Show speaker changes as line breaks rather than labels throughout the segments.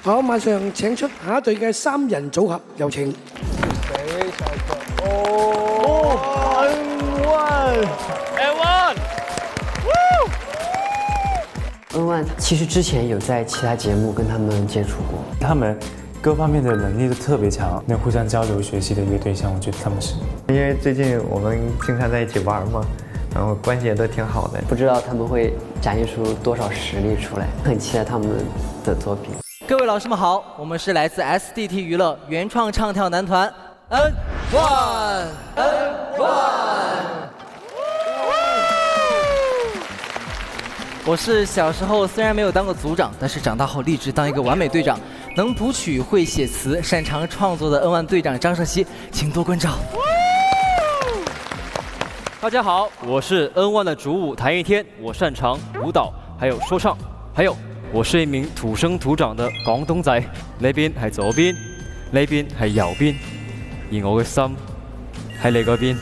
好，馬上請出下一隊嘅3人組合，有請。
N1其实之前有在其他节目跟他们接触过，
他们各方面的能力都特别强，能互相交流学习的一个对象，我觉得他们是。
因为最近我们经常在一起玩嘛，然后关系也都挺好的。
不知道他们会展现出多少实力出来，很期待他们的作品。
各位老师们好，我们是来自 SDT 娱乐原创唱跳男团 N1。我是小时候虽然没有当过组长，但是长大后立志当一个完美队长，能谱曲、会写词、擅长创作的 N1 队长张歱曦，请多关照。
大家好，我是 N1 的主舞谭一天，我擅长舞蹈，还有说唱，还有我是一名土生土長嘅廣東仔，呢邊係左邊，呢邊係右邊，而我嘅心喺你嗰邊。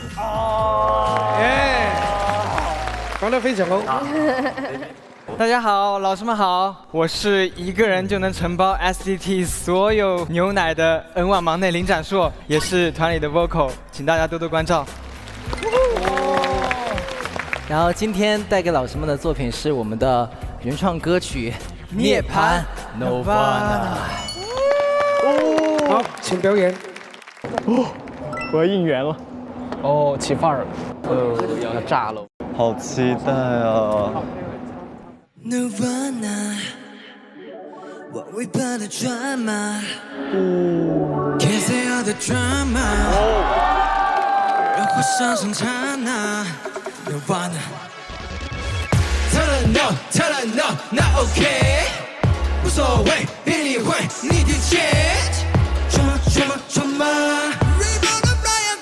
講得非常好。
大家好，老师们好，我是一个人就能承包 SDT 所有牛奶的 N1 忙内林展硕，也是团里的 vocal， 请大家多多关照。
然后今天带给老师们的作品是我们的原创歌曲《涅槃 Nirvana》。
好，請表演。
我要应援了。哦，起范儿了。
要炸了。
好期待啊！
Nirvana, what we put the drama, can't say all the drama. 让火烧成刹那 Nirvana. Tell her no, tell her no, not okay. 无所谓，别理会，你的结。Drama, drama, drama. Reborn the fire,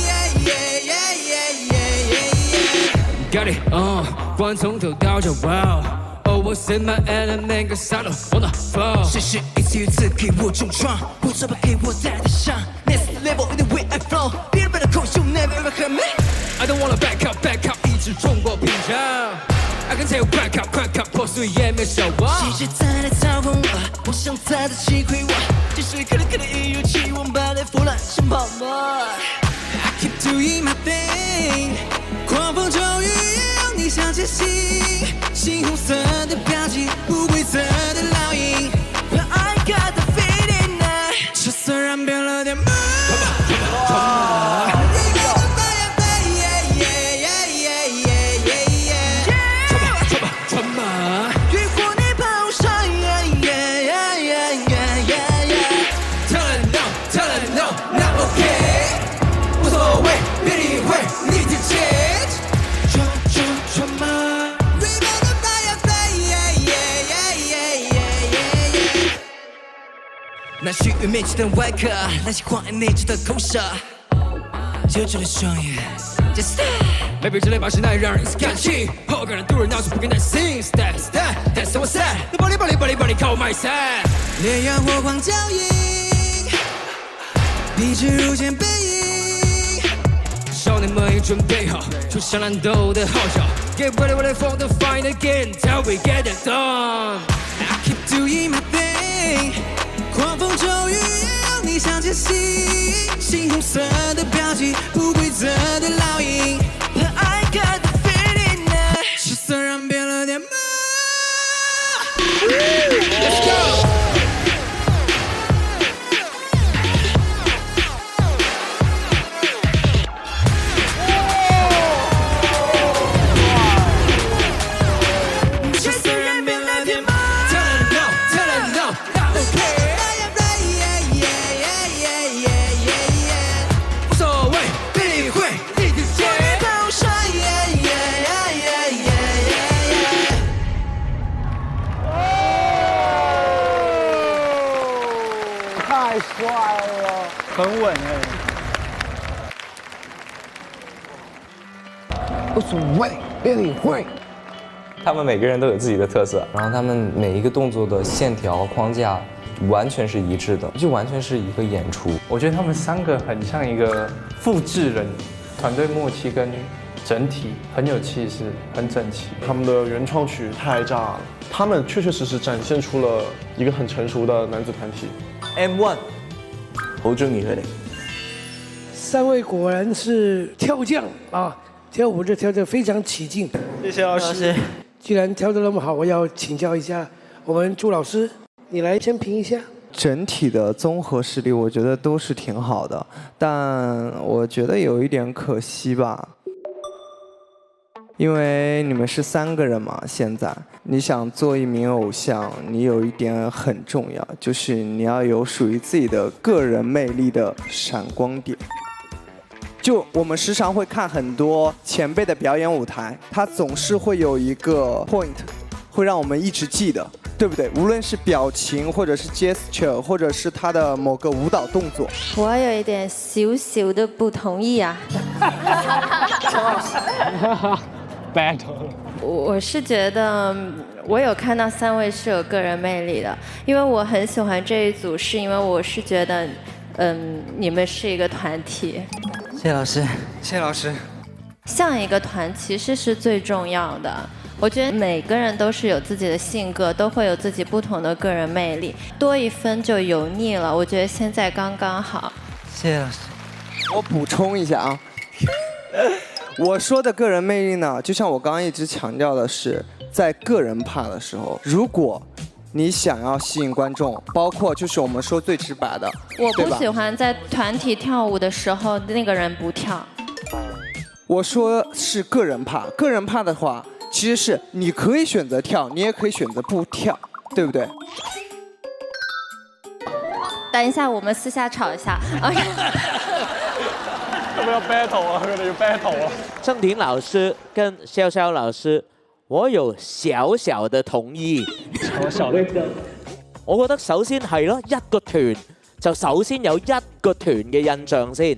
yeah, yeah, yeah, yeah, yeah, yeah. Got it, 不管从头到脚 ，wow。 我 set my element 跟 solo on the floor， 现实一次一次给我重创，不错吧给我带得上 ，next level in the way I flow， 别人被的口秀 never ever heard me。I don't wanna back up back up， 一直冲过屏障 ，I can tell crack up crack up， 破碎也没消亡。谁在来操控我？我想在这击溃我，这是可能一如既往把雷腐烂成泡沫。I keep doing my thing， 狂风骤雨也让你想前行。 猩红色的标记，不规则的烙印。I got the feeling， 赤色染遍了天幕。越过你咆哮。Tell her no, tell her no, not okay。无所谓，别理会，你的结。那虚与面积的外壳，那些谎言内置的口舌，遮住了双眼。Just没被这类把时代让人感情，后个人突然闹出不跟担心。Step step that's what I said。Nobody call my side。烈焰火光交映，笔直如剑背影。少年们已准备好，冲向蓝斗的号角。Get ready for the fight again till we get it done。I keep doing my thing。 狂风骤雨也让你想前行，猩红色的标记，不规则的烙印。I got the feeling， 赤色染遍了天幕。Let's go。
太帅了，很稳哎。
无所谓，别理会。
他们每个人都有自己的特色，然后他们每一个动作的线条框架完全是一致的，就完全是一个演出。
我觉得他们3个很像一个复制人，团队默契跟
整体很有气势，很整齐。
他们的原创曲太炸了，他们确确实实展现出了一个很成熟的男子团体。
M1， 好中意佢哋。
3位果然是跳将啊，跳舞就跳得非常起劲。
谢谢老师。
既然跳得那么好，我要请教一下我们朱老师，你来先评一下。
整体的综合实力，我觉得都是挺好的，但我觉得有一点可惜吧，因为你们是3个人嘛，现在你想做一名偶像，你有一点很重要，就是你要有属于自己的个人魅力的闪光点。就我们时常会看很多前辈的表演舞台，他总是会有一个 point， 会让我们一直记得。对不对？无论是表情，或者是 gesture， 或者是他的某个舞蹈动作，
我有一点小小的不同意啊。
battle。
我是觉得我有看到3位是有个人魅力的，因为我很喜欢这一组，是因为我是觉得，你们是一个团体。
谢谢老师，谢谢老师。
像一个团其实是最重要的。我觉得每个人都是有自己的性格，都会有自己不同的个人魅力，多一分就油腻了。我觉得现在刚刚好。
谢谢老师。
我补充一下啊，我说的个人魅力呢，就像我刚刚一直强调的是，在个人趴的时候，如果你想要吸引观众，包括就是我们说最直白的，
我不喜欢在团体跳舞的时候那个人不跳。
我说是个人趴，个人趴的话。其实是你可以选择跳，你也可以选择不跳，对不对？
等一下，我们私下吵一下。OK。
要不要 battle 啊？佢哋要 battle 啊！
郑婷老师跟潇潇老师，我有小小的同意。
小的。
我覺得首先係咯，一個團就首先有一個團嘅印象先，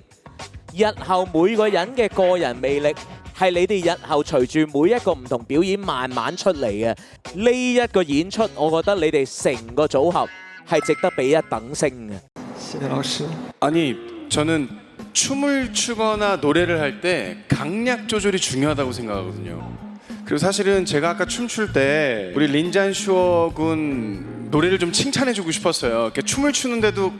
日後每個人嘅個人魅力。係你哋日後隨住每一個唔同表演慢慢出嚟嘅呢一個演出，我覺得你哋成個組合係值得俾1等星嘅。
謝謝老師。
아니 저는 춤을 추거나 노래를 할 때 강약 조절이 중요하다고 생각하거든요. 그리고 사실은 제가 아까 춤출 때 우리 린잔 슈어 군 노래를 좀 칭찬해주고 싶었어요. 춤을 추는데도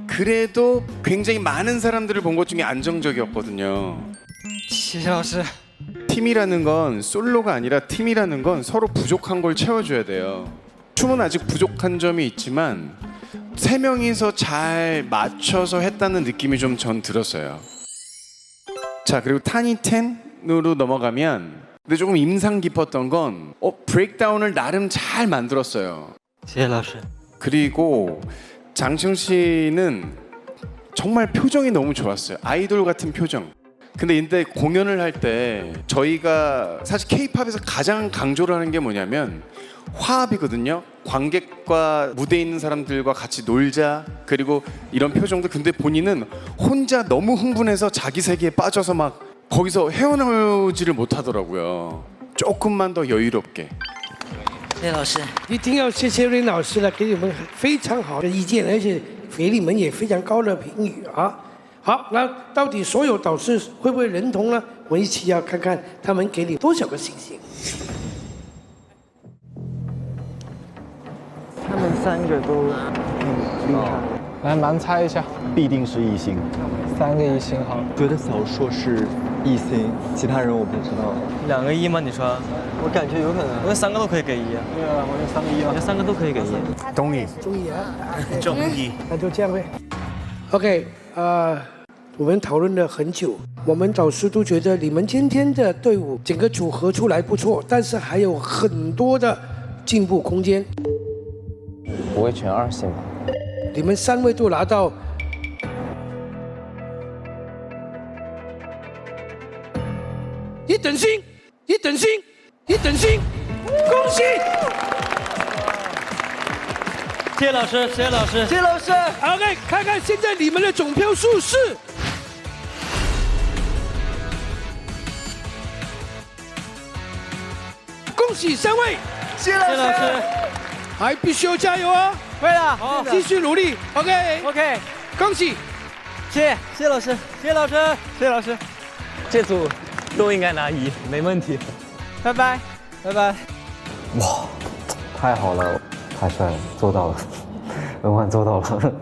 그래도 굉장히 많은 사람들을 본 것 중에 안정적이었거든요.
谢谢老师。
팀이라는 건 솔로가 아니라 팀이라는 건 서로 부족한 걸 채워줘야 돼요. 춤은 아직 부족한 점이 있지만 3명이서 잘 맞춰서 했다는 느낌이 좀 전 들었어요. 자, 그리고 타니10으로 넘어가면 근데 조금 인상 깊었던 건 브레이크다운을 나름 잘 만들었어요.
谢谢老师.
그리고 장청 씨는 정말 표정이 너무 좋았어요. 아이돌 같은 표정. 근데 공연을 할 때 저희가 사실 K-팝에서 가장 강조를 하는 게 뭐냐면 화합이거든요. 관객과 무대에 있는 사람들과 같이 놀자. 그리고 이런 표정들. 근데 본인은 혼자 너무 흥분해서 자기 세계에 빠져서 막 거기서 헤어나오지를 못하더라고요. 조금만 더 여유롭게.
谢谢老师。
一定要谢谢林老师了，给你们非常好的意见，而且给你们也非常高的评语啊。好，那到底所有导师会不会认同呢？我们一起要看看他们给你多少个星星。
他们3个都很厉害。
来盲猜一下，
必定是1星。
3个1星好。
觉得小硕是1星，其他人我不知道。
2个1吗？你说？
我感觉有可能。
我觉得3个都可以给1啊。
对啊，我觉得3个1啊。
我觉得3个都可以给1。
中意。
中意啊。
中意。
那就这样呗。OK， 我们讨论了很久，我们导师都觉得你们今天的队伍整个组合出来不错，但是还有很多的进步空间。
不会全2星吧？
你们3位都拿到1等星，1等星，1等星，恭喜！
谢谢老师，谢谢老师，
谢谢老师。
OK， 看看现在你们的总票数是。恭喜3位，
谢谢老师，
还必须要加油啊！
会的，
好，继续努力。OK， 恭喜，
谢谢老师，谢谢老师，谢谢老师。
这组
都应该拿1，没问题。
拜拜，拜拜。
哇，太好了，太帅了，做到了，文焕做到了。